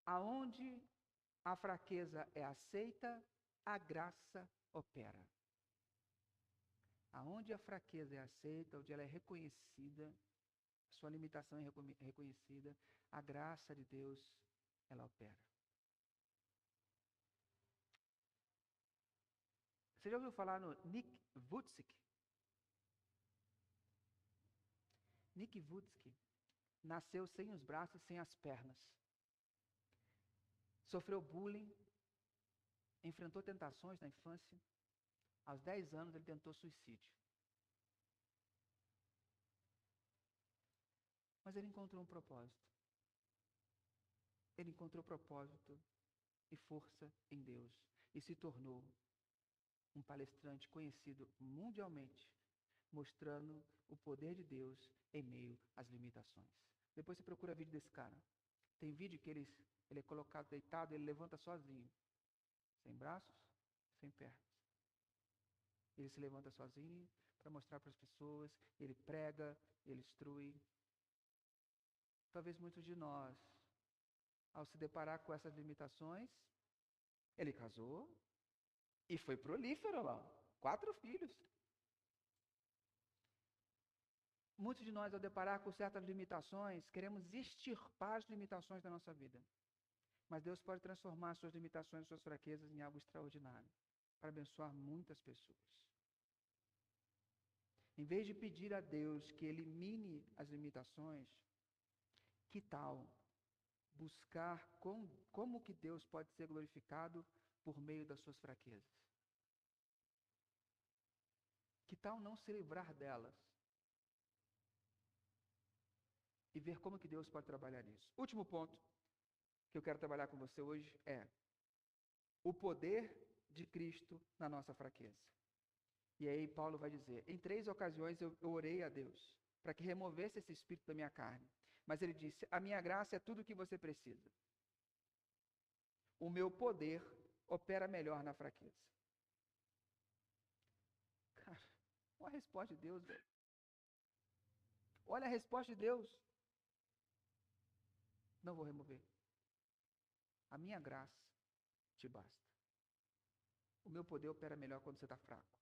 Aonde a fraqueza é aceita, a graça opera. Aonde a fraqueza é aceita, onde ela é reconhecida, sua limitação é reconhecida, a graça de Deus, ela opera. Você já ouviu falar no Nick Vujicic? Nick Vujicic nasceu sem os braços e sem as pernas. Sofreu bullying, enfrentou tentações na infância. Aos 10 anos ele tentou suicídio. Mas ele encontrou um propósito. Ele encontrou propósito e força em Deus e se tornou um palestrante conhecido mundialmente, mostrando o poder de Deus em meio às limitações. Depois você procura vídeo desse cara. Tem vídeo que ele é colocado deitado, ele levanta sozinho. Sem braços, sem pernas. Ele se levanta sozinho para mostrar para as pessoas, ele prega, ele instrui. Talvez muitos de nós, ao se deparar com essas limitações, ele casou e foi prolífero lá. 4 filhos. Muitos de nós, ao deparar com certas limitações, queremos extirpar as limitações da nossa vida. Mas Deus pode transformar suas limitações, suas fraquezas em algo extraordinário, para abençoar muitas pessoas. Em vez de pedir a Deus que elimine as limitações, que tal buscar como que Deus pode ser glorificado por meio das suas fraquezas? Que tal não se livrar delas? E ver como que Deus pode trabalhar nisso. Último ponto que eu quero trabalhar com você hoje é o poder de Cristo na nossa fraqueza. E aí Paulo vai dizer, em 3 ocasiões eu orei a Deus para que removesse esse espírito da minha carne. Mas ele disse, a minha graça é tudo o que você precisa. O meu poder opera melhor na fraqueza. Cara, olha a resposta de Deus, velho. Olha a resposta de Deus. Não vou remover. A minha graça te basta. O meu poder opera melhor quando você está fraco.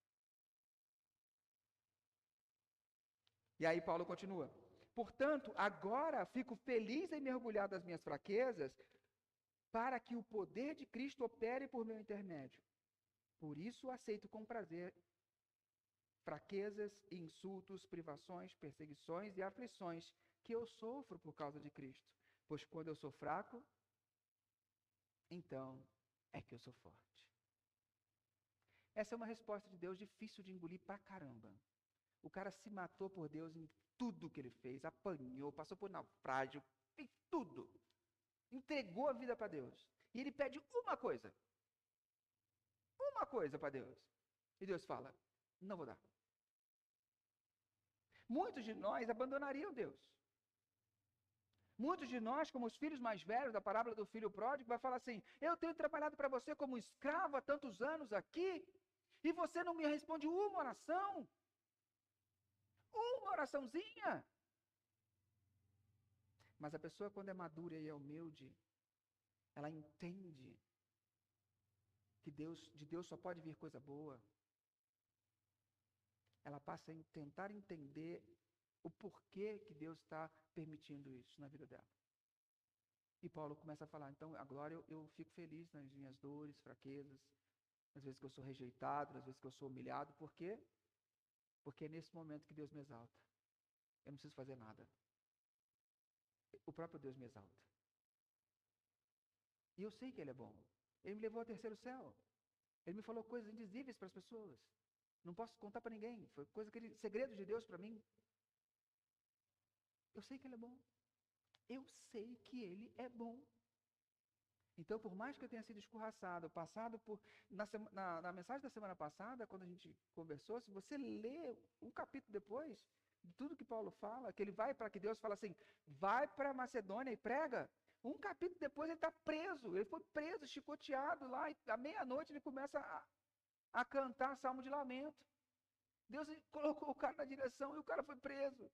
E aí Paulo continua. Portanto, agora fico feliz em mergulhar das minhas fraquezas, para que o poder de Cristo opere por meu intermédio. Por isso aceito com prazer fraquezas, insultos, privações, perseguições e aflições que eu sofro por causa de Cristo. Pois quando eu sou fraco, então é que eu sou forte. Essa é uma resposta de Deus difícil de engolir pra caramba. O cara se matou por Deus em tudo que ele fez, apanhou, passou por naufrágio, fez tudo. Entregou a vida para Deus. E ele pede uma coisa para Deus. E Deus fala, não vou dar. Muitos de nós abandonariam Deus. Muitos de nós, como os filhos mais velhos da parábola do filho pródigo, vai falar assim, eu tenho trabalhado para você como escravo há tantos anos aqui, e você não me responde uma oração. Uma oraçãozinha. Mas a pessoa, quando é madura e é humilde, ela entende que de Deus só pode vir coisa boa. Ela passa a tentar entender o porquê que Deus está permitindo isso na vida dela. E Paulo começa a falar, então agora eu fico feliz nas minhas dores, fraquezas, às vezes que eu sou rejeitado, às vezes que eu sou humilhado. Por quê? Porque é nesse momento que Deus me exalta. Eu não preciso fazer nada. O próprio Deus me exalta. E eu sei que Ele é bom. Ele me levou ao terceiro céu. Ele me falou coisas indizíveis para as pessoas. Não posso contar para ninguém. Foi segredo de Deus para mim. Eu sei que Ele é bom. Eu sei que Ele é bom. Então, por mais que eu tenha sido escorraçado, passado por... Na mensagem da semana passada, quando a gente conversou, se você lê um capítulo depois, de tudo que Paulo fala, que ele vai para que Deus fala assim, vai para Macedônia e prega. Um capítulo depois ele está preso. Ele foi preso, chicoteado lá, e à meia-noite ele começa a cantar salmo de lamento. Deus colocou o cara na direção e o cara foi preso.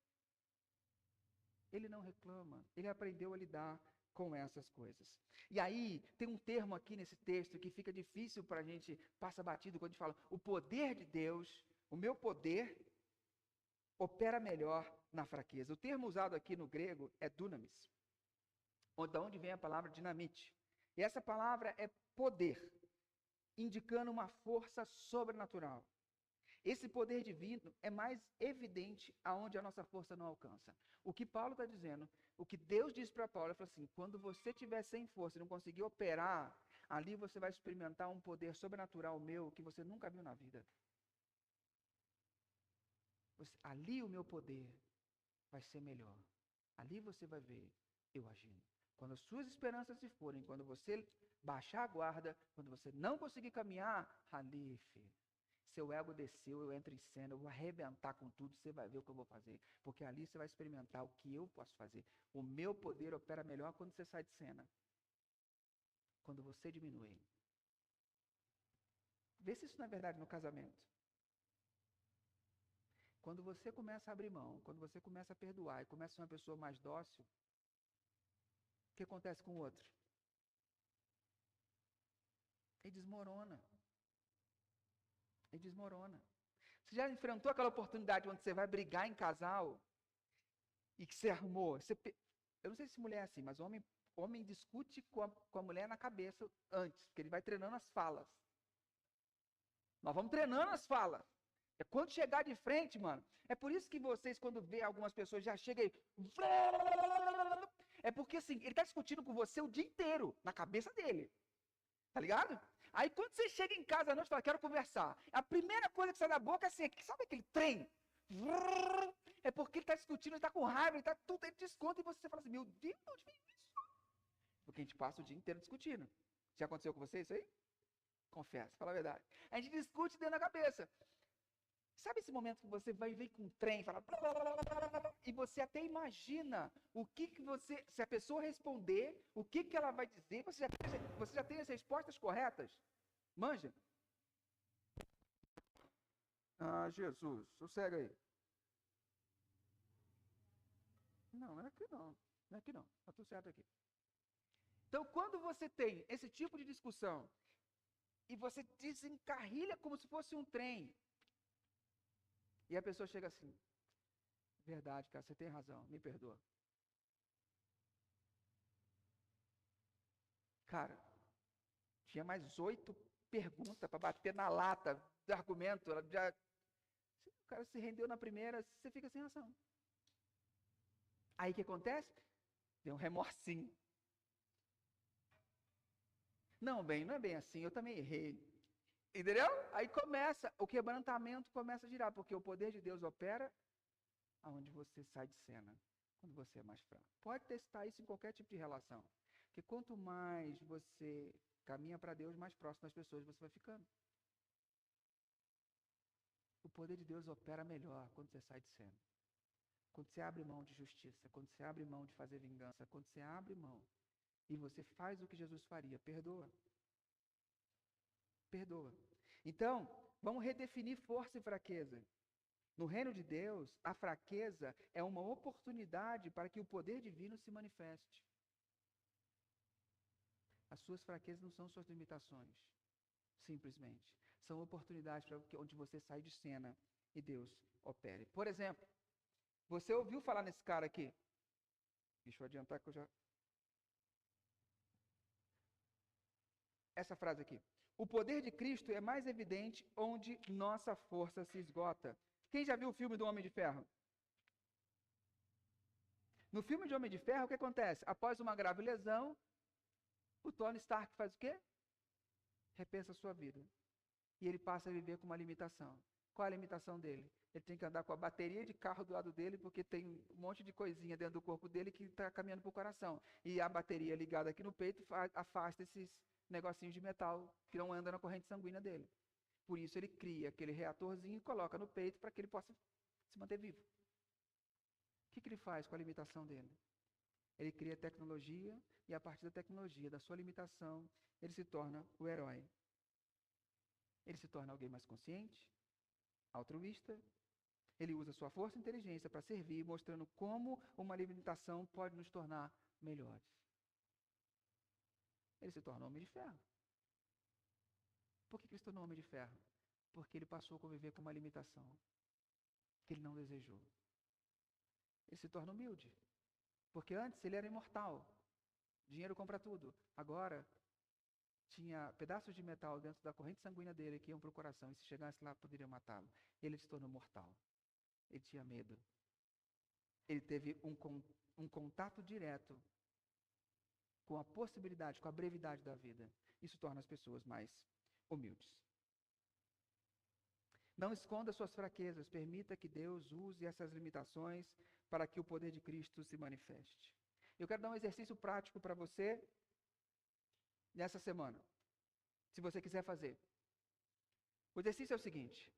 Ele não reclama, ele aprendeu a lidar com essas coisas. E aí, tem um termo aqui nesse texto que fica difícil para a gente, passa batido quando a gente fala, o poder de Deus, o meu poder, opera melhor na fraqueza. O termo usado aqui no grego é dunamis, da onde vem a palavra dinamite. E essa palavra é poder, indicando uma força sobrenatural. Esse poder divino é mais evidente aonde a nossa força não alcança. O que Paulo está dizendo, o que Deus diz para Paulo, ele fala assim, quando você estiver sem força e não conseguir operar, ali você vai experimentar um poder sobrenatural meu que você nunca viu na vida. Ali o meu poder vai ser melhor. Ali você vai ver eu agindo. Quando as suas esperanças se forem, quando você baixar a guarda, quando você não conseguir caminhar, ali, filho. Seu ego desceu, eu entro em cena, eu vou arrebentar com tudo, você vai ver o que eu vou fazer. Porque ali você vai experimentar o que eu posso fazer. O meu poder opera melhor quando você sai de cena. Quando você diminui. Vê se isso não é verdade no casamento. Quando você começa a abrir mão, quando você começa a perdoar e começa a ser uma pessoa mais dócil, o que acontece com o outro? Ele desmorona. Ele desmorona. Você já enfrentou aquela oportunidade onde você vai brigar em casal e que você arrumou? Eu não sei se mulher é assim, mas homem discute com a mulher na cabeça antes, porque ele vai treinando as falas. Nós vamos treinando as falas. É quando chegar de frente, mano. É por isso que vocês, quando vê algumas pessoas, já chegam aí. É porque, assim, ele está discutindo com você o dia inteiro, na cabeça dele. Tá ligado? Aí, quando você chega em casa à noite e fala, quero conversar, a primeira coisa que sai da boca é assim, sabe aquele trem? É porque ele está discutindo, ele está com raiva, ele desconta e você fala assim, meu Deus, de onde veio isso? Porque a gente passa o dia inteiro discutindo. Já aconteceu com você isso aí? Confesso, fala a verdade. A gente discute dentro da cabeça. Sabe esse momento que você vem com um trem, fala... E você até imagina o que você... Se a pessoa responder, o que ela vai dizer, você já tem as respostas corretas? Manja? Ah, Jesus, sossega aí. Não é aqui não. Não é aqui não. Tá tudo certo aqui. Então, quando você tem esse tipo de discussão e você desencarrilha como se fosse um trem, e a pessoa chega assim, verdade, cara, você tem razão, me perdoa. Cara, tinha mais 8 perguntas para bater na lata do argumento. O cara se rendeu na primeira, você fica sem ação. Aí o que acontece? Deu um remorsinho. Não, bem, não é bem assim, eu também errei. Entendeu? Aí começa, o quebrantamento começa a girar, porque o poder de Deus opera aonde você sai de cena, quando você é mais fraco. Pode testar isso em qualquer tipo de relação. Porque quanto mais você caminha para Deus, mais próximo das pessoas você vai ficando. O poder de Deus opera melhor quando você sai de cena. Quando você abre mão de justiça, quando você abre mão de fazer vingança, quando você abre mão e você faz o que Jesus faria, perdoa. Perdoa. Então, vamos redefinir força e fraqueza. No reino de Deus, a fraqueza é uma oportunidade para que o poder divino se manifeste. As suas fraquezas não são suas limitações, simplesmente. São oportunidades para onde você sai de cena e Deus opere. Por exemplo, você ouviu falar nesse cara aqui? Deixa eu adiantar que eu já... Essa frase aqui. O poder de Cristo é mais evidente onde nossa força se esgota. Quem já viu o filme do Homem de Ferro? No filme de Homem de Ferro, o que acontece? Após uma grave lesão, o Tony Stark faz o quê? Repensa a sua vida. E ele passa a viver com uma limitação. Qual é a limitação dele? Ele tem que andar com a bateria de carro do lado dele, porque tem um monte de coisinha dentro do corpo dele que está caminhando para o coração. E a bateria ligada aqui no peito afasta esses negocinhos de metal que não andam na corrente sanguínea dele. Por isso ele cria aquele reatorzinho e coloca no peito para que ele possa se manter vivo. O que ele faz com a limitação dele? Ele cria tecnologia e a partir da tecnologia, da sua limitação, ele se torna o herói. Ele se torna alguém mais consciente, altruísta. Ele usa sua força e inteligência para servir, mostrando como uma limitação pode nos tornar melhores. Ele se torna homem de ferro. Por que ele se tornou homem de ferro? Porque ele passou a conviver com uma limitação que ele não desejou. Ele se torna humilde. Porque antes ele era imortal. Dinheiro compra tudo. Agora, tinha pedaços de metal dentro da corrente sanguínea dele que iam para o coração. E se chegasse lá, poderiam matá-lo. Ele se tornou mortal. Ele tinha medo. Ele teve um contato direto com a possibilidade, com a brevidade da vida. Isso torna as pessoas mais humildes. Não esconda suas fraquezas. Permita que Deus use essas limitações para que o poder de Cristo se manifeste. Eu quero dar um exercício prático para você nessa semana, se você quiser fazer. O exercício é o seguinte: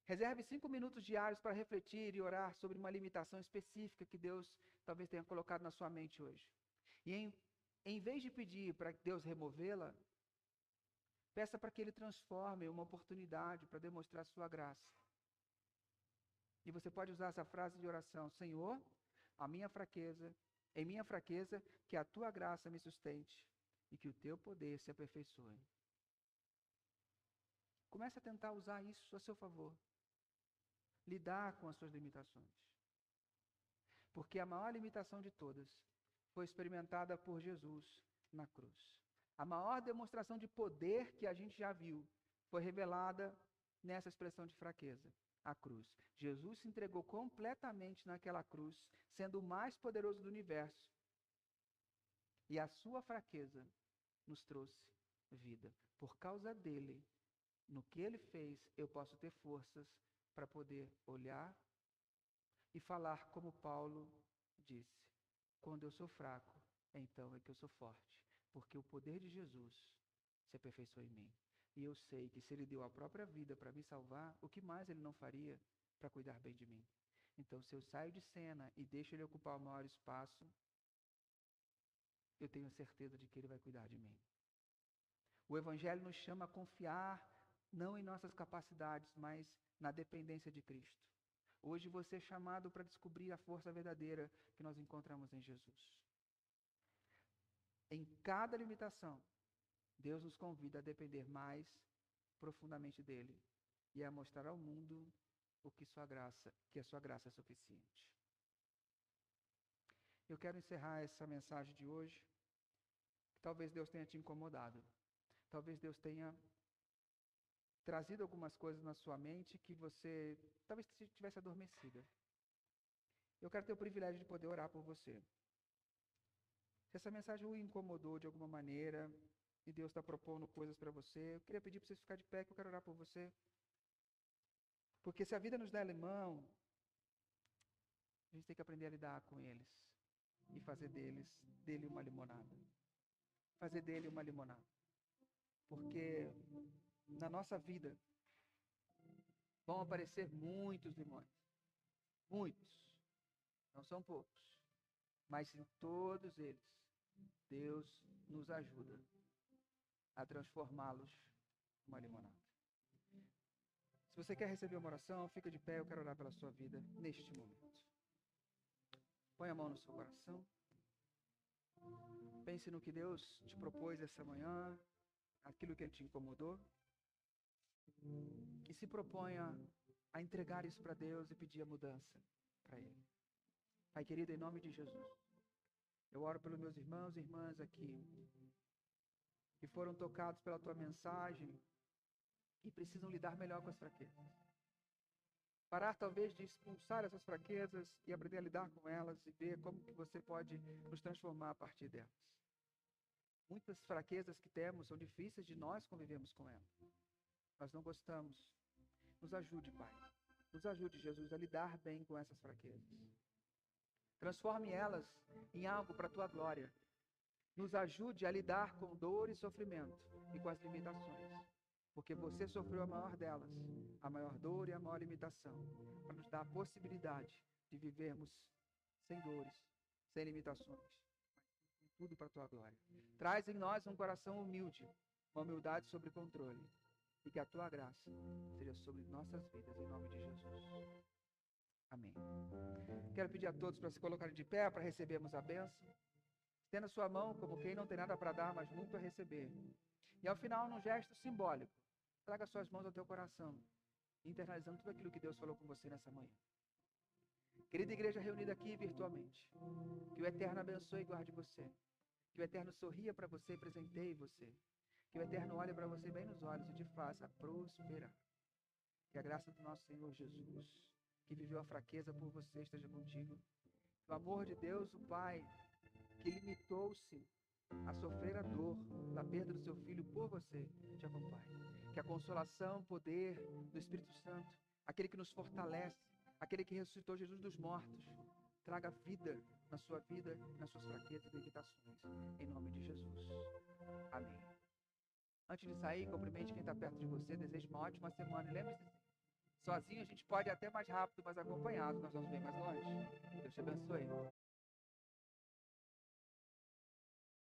reserve 5 minutos diários para refletir e orar sobre uma limitação específica que Deus talvez tenha colocado na sua mente hoje. E em vez de pedir para Deus removê-la, peça para que Ele transforme uma oportunidade para demonstrar sua graça. E você pode usar essa frase de oração: Senhor, em minha fraqueza, que a tua graça me sustente e que o teu poder se aperfeiçoe. Comece a tentar usar isso a seu favor. Lidar com as suas limitações. Porque a maior limitação de todas foi experimentada por Jesus na cruz. A maior demonstração de poder que a gente já viu foi revelada nessa expressão de fraqueza, a cruz. Jesus se entregou completamente naquela cruz, sendo o mais poderoso do universo. E a sua fraqueza nos trouxe vida. Por causa dele, no que ele fez, eu posso ter forças para poder olhar e falar como Paulo disse: quando eu sou fraco, então é que eu sou forte, porque o poder de Jesus se aperfeiçoa em mim. E eu sei que se ele deu a própria vida para me salvar, o que mais ele não faria para cuidar bem de mim? Então, se eu saio de cena e deixo ele ocupar o maior espaço, eu tenho a certeza de que ele vai cuidar de mim. O Evangelho nos chama a confiar não em nossas capacidades, mas na dependência de Cristo. Hoje você é chamado para descobrir a força verdadeira que nós encontramos em Jesus. Em cada limitação, Deus nos convida a depender mais profundamente dele e a mostrar ao mundo que a sua graça é suficiente. Eu quero encerrar essa mensagem de hoje. Talvez Deus tenha te incomodado. Talvez Deus tenha trazido algumas coisas na sua mente que você talvez tivesse adormecida. Eu quero ter o privilégio de poder orar por você. Se essa mensagem o incomodou de alguma maneira e Deus está propondo coisas para você, eu queria pedir para você ficar de pé, que eu quero orar por você. Porque se a vida nos dá limão, a gente tem que aprender a lidar com eles e fazer dele uma limonada. Fazer dele uma limonada. Porque na nossa vida vão aparecer muitos limões. Muitos. Não são poucos. Mas em todos eles, Deus nos ajuda a transformá-los numa limonada. Se você quer receber uma oração, fica de pé, eu quero orar pela sua vida neste momento. Põe a mão no seu coração. Pense no que Deus te propôs essa manhã, aquilo que Ele te incomodou. E se proponha a entregar isso para Deus e pedir a mudança para Ele. Pai querido, em nome de Jesus, eu oro pelos meus irmãos e irmãs aqui, que foram tocados pela Tua mensagem e precisam lidar melhor com as fraquezas. Parar talvez de expulsar essas fraquezas e aprender a lidar com elas e ver como que você pode nos transformar a partir delas. Muitas fraquezas que temos são difíceis de nós convivermos com elas. Nós não gostamos. Nos ajude, Pai. Nos ajude, Jesus, a lidar bem com essas fraquezas. Transforme elas em algo para a Tua glória. Nos ajude a lidar com dor e sofrimento e com as limitações. Porque você sofreu a maior delas, a maior dor e a maior limitação, para nos dar a possibilidade de vivermos sem dores, sem limitações, mas tudo para a Tua glória. Traz em nós um coração humilde, uma humildade sobre controle, e que a Tua graça seja sobre nossas vidas, em nome de Jesus. Amém. Quero pedir a todos para se colocarem de pé, para recebermos a bênção. Estenda a sua mão como quem não tem nada para dar, mas muito a receber. E ao final, num gesto simbólico, traga suas mãos ao teu coração, internalizando tudo aquilo que Deus falou com você nessa manhã. Querida igreja reunida aqui virtualmente, que o Eterno abençoe e guarde você. Que o Eterno sorria para você e presenteie você. Que o Eterno olhe para você bem nos olhos e te faça prosperar. Que a graça do nosso Senhor Jesus, que viveu a fraqueza por você, esteja contigo. Que o amor de Deus, o Pai, que limitou-se a sofrer a dor da perda do seu filho por você, te acompanhe. Que a consolação, o poder do Espírito Santo, aquele que nos fortalece, aquele que ressuscitou Jesus dos mortos, traga vida na sua vida, nas suas fraquezas e limitações, em nome de Jesus. Amém. Antes de sair, cumprimente quem está perto de você, desejo uma ótima semana. E lembre-se, sozinho a gente pode ir até mais rápido, mas acompanhado nós vamos bem mais longe. Deus te abençoe.